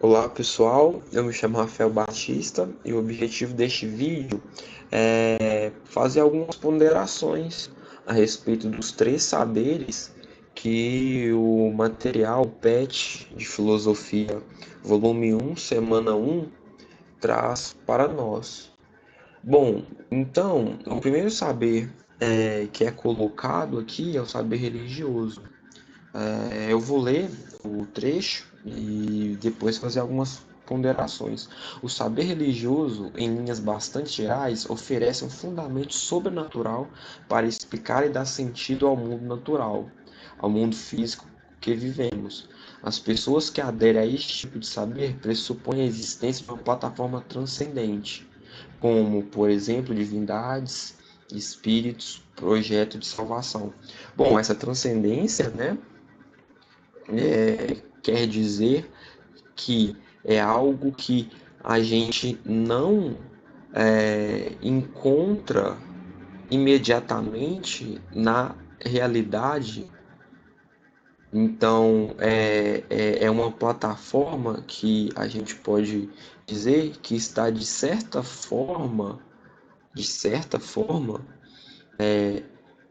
Olá pessoal, eu me chamo Rafael Batista e o objetivo deste vídeo é fazer algumas ponderações a respeito dos três saberes que o material PET de Filosofia, volume 1, semana 1, traz para nós. Bom, então, o primeiro saber que é colocado aqui é o saber religioso. Eu vou ler o trecho e depois fazer algumas ponderações. O saber religioso, em linhas bastante gerais, oferece um fundamento sobrenatural para explicar e dar sentido ao mundo natural, ao mundo físico que vivemos. As pessoas que aderem a este tipo de saber pressupõem a existência de uma plataforma transcendente, como, por exemplo, divindades, espíritos, projeto de salvação. Bom, essa transcendência, né, quer dizer que é algo que a gente não encontra imediatamente na realidade. Então, é uma plataforma que a gente pode dizer que está de certa forma,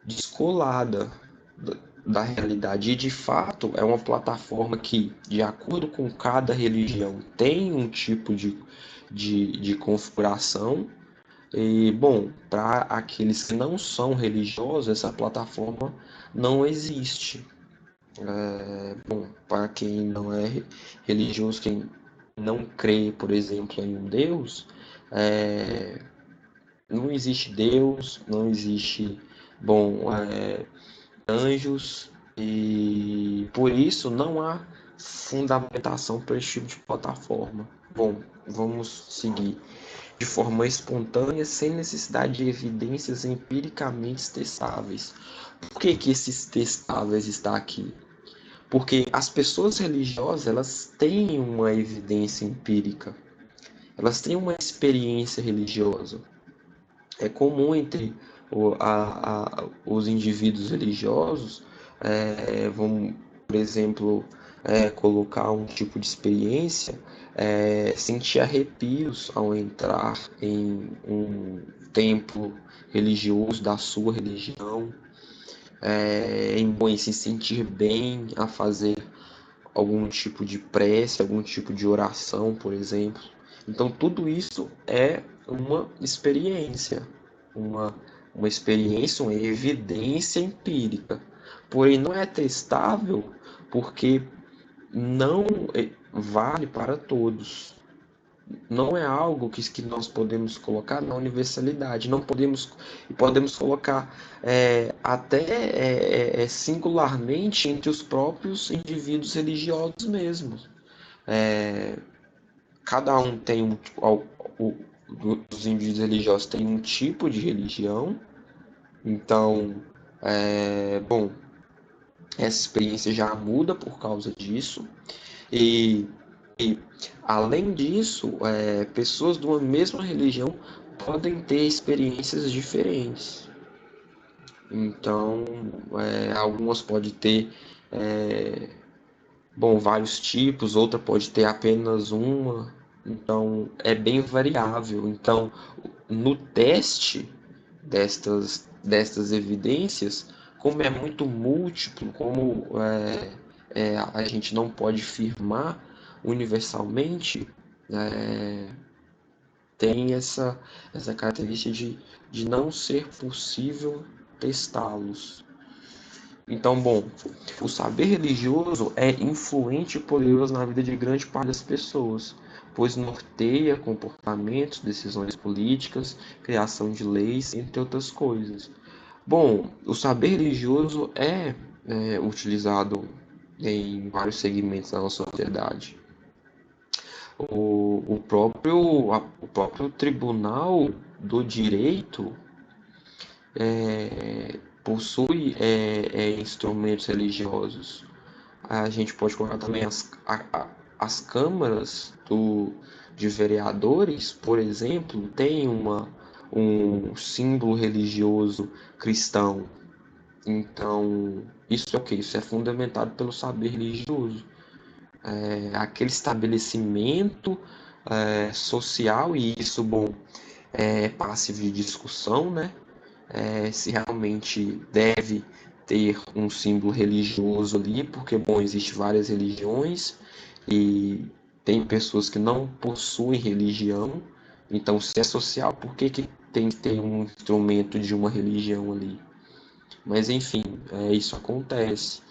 descolada da realidade. E de fato é uma plataforma que, de acordo com cada religião, tem um tipo de configuração. E, bom, para aqueles que não são religiosos, essa plataforma não existe. Bom, para quem não é religioso, quem não crê, por exemplo, em um Deus, não existe Deus, não existe, bom, anjos, e por isso não há fundamentação para esse tipo de plataforma. Bom, vamos seguir de forma espontânea, sem necessidade de evidências empiricamente testáveis. Por que que esses testáveis está aqui? Porque as pessoas religiosas, elas têm uma evidência empírica, elas têm uma experiência religiosa. É comum entre os indivíduos religiosos, vamos, por exemplo, colocar um tipo de experiência, sentir arrepios ao entrar em um templo religioso da sua religião, em se sentir bem a fazer algum tipo de prece, algum tipo de oração, por exemplo. Então, tudo isso é uma experiência, uma, uma experiência, uma evidência empírica. Porém, não é testável porque não vale para todos. Não é algo que nós podemos colocar na universalidade. Não podemos, e podemos colocar até singularmente entre os próprios indivíduos religiosos mesmos. Cada um tem os indivíduos religiosos têm um tipo de religião. Então, bom, essa experiência já muda por causa disso. E, e além disso, pessoas de uma mesma religião podem ter experiências diferentes. Então, algumas podem ter, bom, vários tipos, outra pode ter apenas uma. Então, é bem variável. Então, no teste destas evidências, como é muito múltiplo, como a gente não pode firmar universalmente, tem essa característica de não ser possível testá-los. Então, bom, o saber religioso é influente e poderoso na vida de grande parte das pessoas, pois norteia comportamentos, decisões políticas, criação de leis, entre outras coisas. Bom, o saber religioso é utilizado em vários segmentos da nossa sociedade. O próprio Tribunal do Direito possui instrumentos religiosos. A gente pode colocar também as câmaras de vereadores, por exemplo, tem um símbolo religioso cristão. Então, isso é o que? Isso é fundamentado pelo saber religioso. aquele estabelecimento social, e isso, bom, é passivo de discussão, né? Se realmente deve ter um símbolo religioso ali, porque, bom, existem várias religiões e tem pessoas que não possuem religião, então se é social, por que que tem que ter um instrumento de uma religião ali? Mas enfim, isso acontece.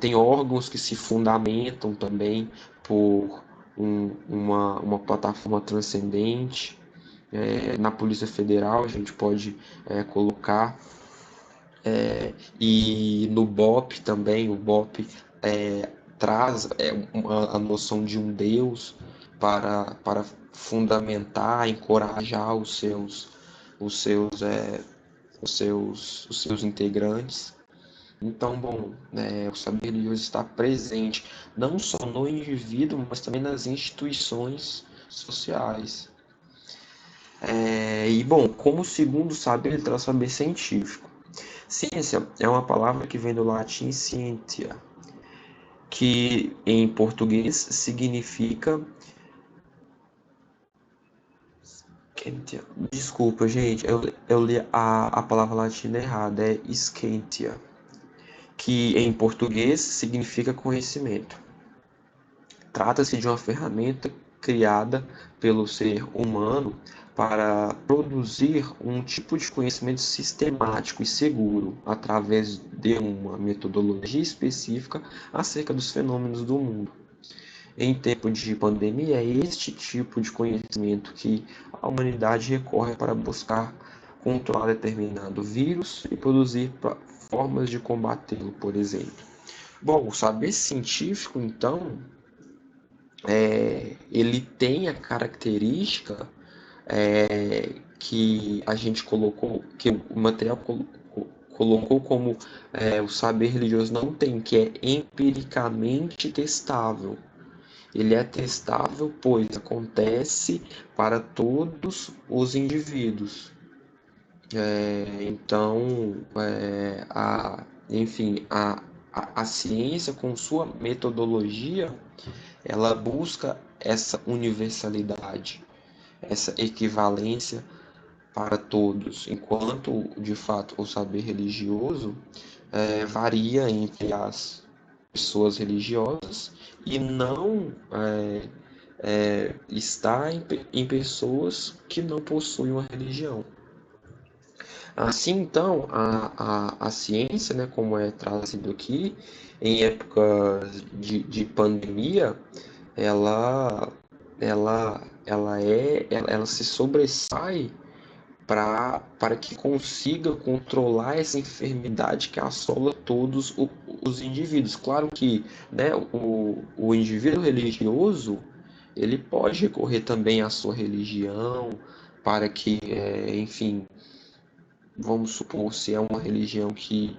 Tem órgãos que se fundamentam também por uma plataforma transcendente. Na Polícia Federal a gente pode colocar, e no BOP também, o BOP traz a noção de um Deus para fundamentar, encorajar os seus, os seus integrantes. Então, bom, o saber religioso está presente não só no indivíduo, mas também nas instituições sociais. E, bom, como segundo saber, ele traz saber científico. Ciência é uma palavra que vem do latim scientia, que em português significa. Desculpa, gente, eu li a palavra latina errada, é scientia, que em português significa conhecimento. Trata-se de uma ferramenta criada pelo ser humano para produzir um tipo de conhecimento sistemático e seguro através de uma metodologia específica acerca dos fenômenos do mundo. Em tempo de pandemia, é este tipo de conhecimento que a humanidade recorre para buscar controlar determinado vírus e produzir formas de combatê-lo, por exemplo. Bom, o saber científico, então, ele tem a característica que a gente colocou, que o material colocou como o saber religioso não tem, que é empiricamente testável. Ele é testável, pois acontece para todos os indivíduos. Então, enfim, a ciência, com sua metodologia, ela busca essa universalidade, essa equivalência para todos, enquanto, de fato, o saber religioso varia entre as pessoas religiosas e não está em pessoas que não possuem uma religião. Assim, então, a ciência, né, como é trazido aqui, em épocas de pandemia, ela, ela se sobressai para que consiga controlar essa enfermidade que assola todos os indivíduos. Claro que, né, o indivíduo religioso ele pode recorrer também à sua religião para que, enfim, vamos supor, se é uma religião que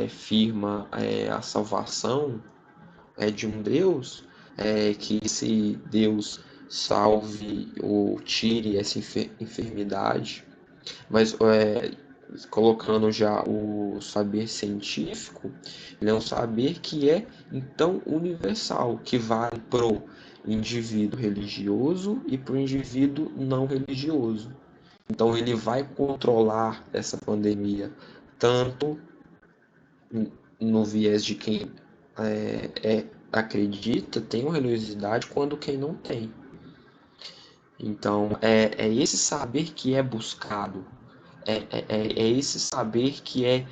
firma a salvação de um Deus, que esse Deus salve ou tire essa enfermidade, mas colocando já o saber científico, ele é um saber que é então universal, que vale pro indivíduo religioso e pro indivíduo não religioso. Então ele vai controlar essa pandemia tanto no viés de quem acredita, tem uma religiosidade, quanto quem não tem. Então é esse saber que é buscado, é esse saber que é,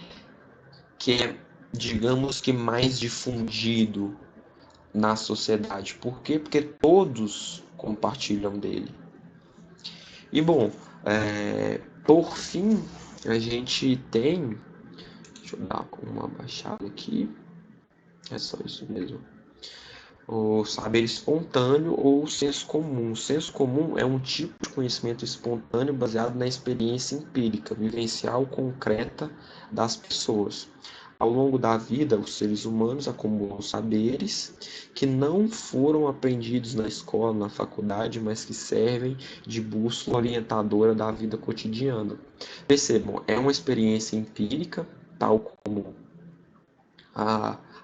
digamos que mais difundido na sociedade. Por quê? Porque todos compartilham dele. E bom, por fim, a gente tem. Deixa eu dar uma baixada aqui. É só isso mesmo. O saber espontâneo ou senso comum. O senso comum é um tipo de conhecimento espontâneo baseado na experiência empírica, vivencial, concreta das pessoas. Ao longo da vida, os seres humanos acumulam saberes que não foram aprendidos na escola, na faculdade, mas que servem de bússola orientadora da vida cotidiana. Percebam, é uma experiência empírica, tal como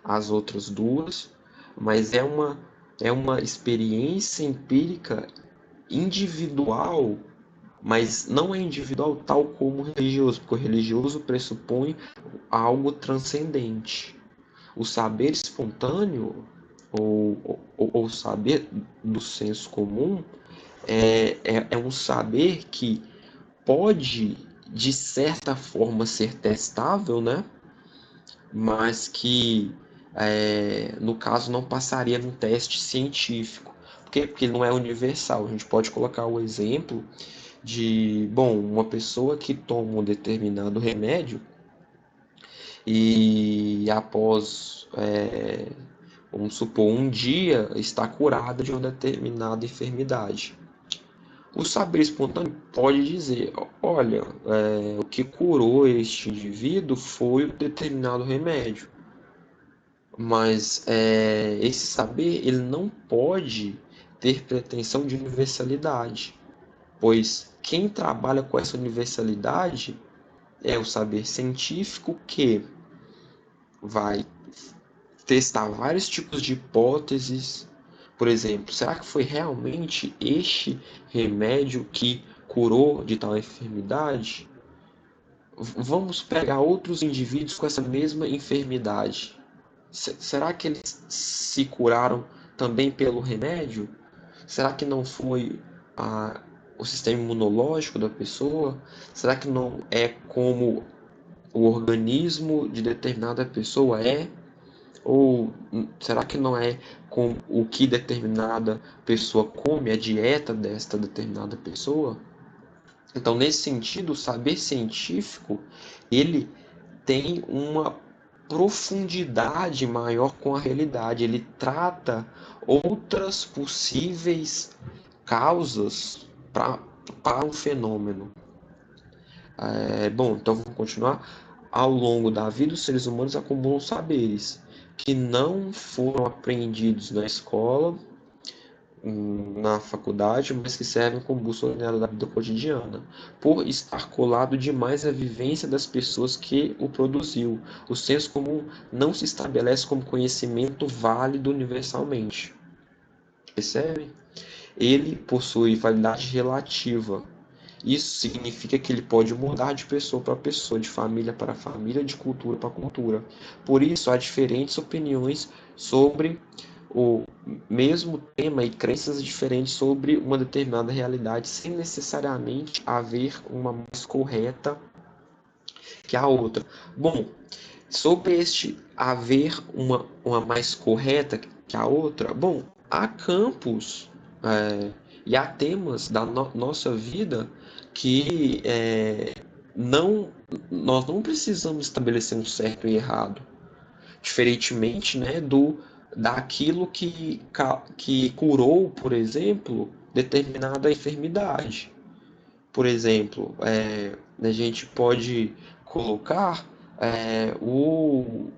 as outras duas, mas é uma experiência empírica individual, mas não é individual tal como o religioso, porque o religioso pressupõe algo transcendente. O saber espontâneo, ou saber do senso comum, é um saber que pode, de certa forma, ser testável, né? Mas que, no caso, não passaria num teste científico. Por quê? Porque ele não é universal. A gente pode colocar o exemplo de, bom, uma pessoa que toma um determinado remédio e após, vamos supor, um dia está curada de uma determinada enfermidade. O saber espontâneo pode dizer, olha, o que curou este indivíduo foi o determinado remédio. Mas esse saber ele não pode ter pretensão de universalidade, pois quem trabalha com essa universalidade é o saber científico que vai testar vários tipos de hipóteses. Por exemplo, será que foi realmente este remédio que curou de tal enfermidade? Vamos pegar outros indivíduos com essa mesma enfermidade. Será que eles se curaram também pelo remédio? Será que não foi o sistema imunológico da pessoa? Será que não é como o organismo de determinada pessoa é? Ou será que não é com o que determinada pessoa come, a dieta desta determinada pessoa? Então, nesse sentido, o saber científico, ele tem uma profundidade maior com a realidade. Ele trata outras possíveis causas para um fenômeno. Bom, então vamos continuar. Ao longo da vida, os seres humanos acumulam saberes que não foram aprendidos na escola, na faculdade, mas que servem como bússola da vida cotidiana, por estar colado demais à vivência das pessoas que o produziu. O senso comum não se estabelece como conhecimento válido universalmente. Percebe? Ele possui validade relativa. Isso significa que ele pode mudar de pessoa para pessoa, de família para família, de cultura para cultura. Por isso, há diferentes opiniões sobre o mesmo tema e crenças diferentes sobre uma determinada realidade, sem necessariamente haver uma mais correta que a outra. Bom, sobre este haver uma mais correta que a outra, bom, há campos e há temas da nossa vida que não, nós não precisamos estabelecer um certo e errado, diferentemente, né, daquilo que curou, por exemplo, determinada enfermidade. Por exemplo, a gente pode colocar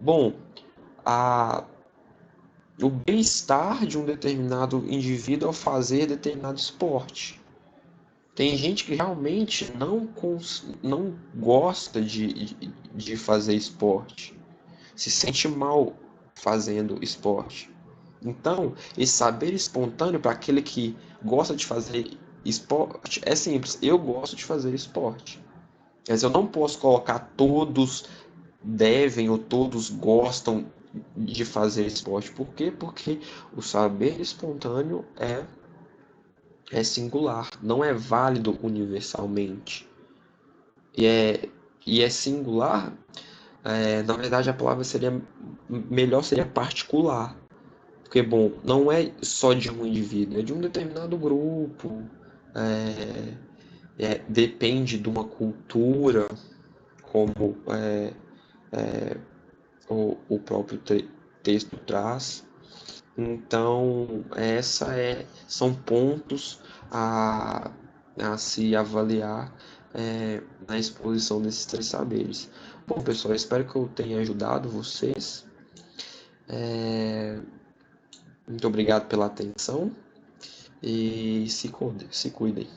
bom, a, o bem-estar de um determinado indivíduo ao fazer determinado esporte. Tem gente que realmente não gosta de fazer esporte, se sente mal fazendo esporte. Então, esse saber espontâneo para aquele que gosta de fazer esporte é simples. Eu gosto de fazer esporte. Mas eu não posso colocar todos devem ou todos gostam de fazer esporte. Por quê? Porque o saber espontâneo é singular, não é válido universalmente. E é singular, na verdade a palavra seria melhor seria particular. Porque, bom, não é só de um indivíduo, é de um determinado grupo, depende de uma cultura, como o próprio texto traz. Então, são pontos a, a se avaliar na exposição desses três saberes. Bom, pessoal, espero que eu tenha ajudado vocês. Muito obrigado pela atenção e se cuidem.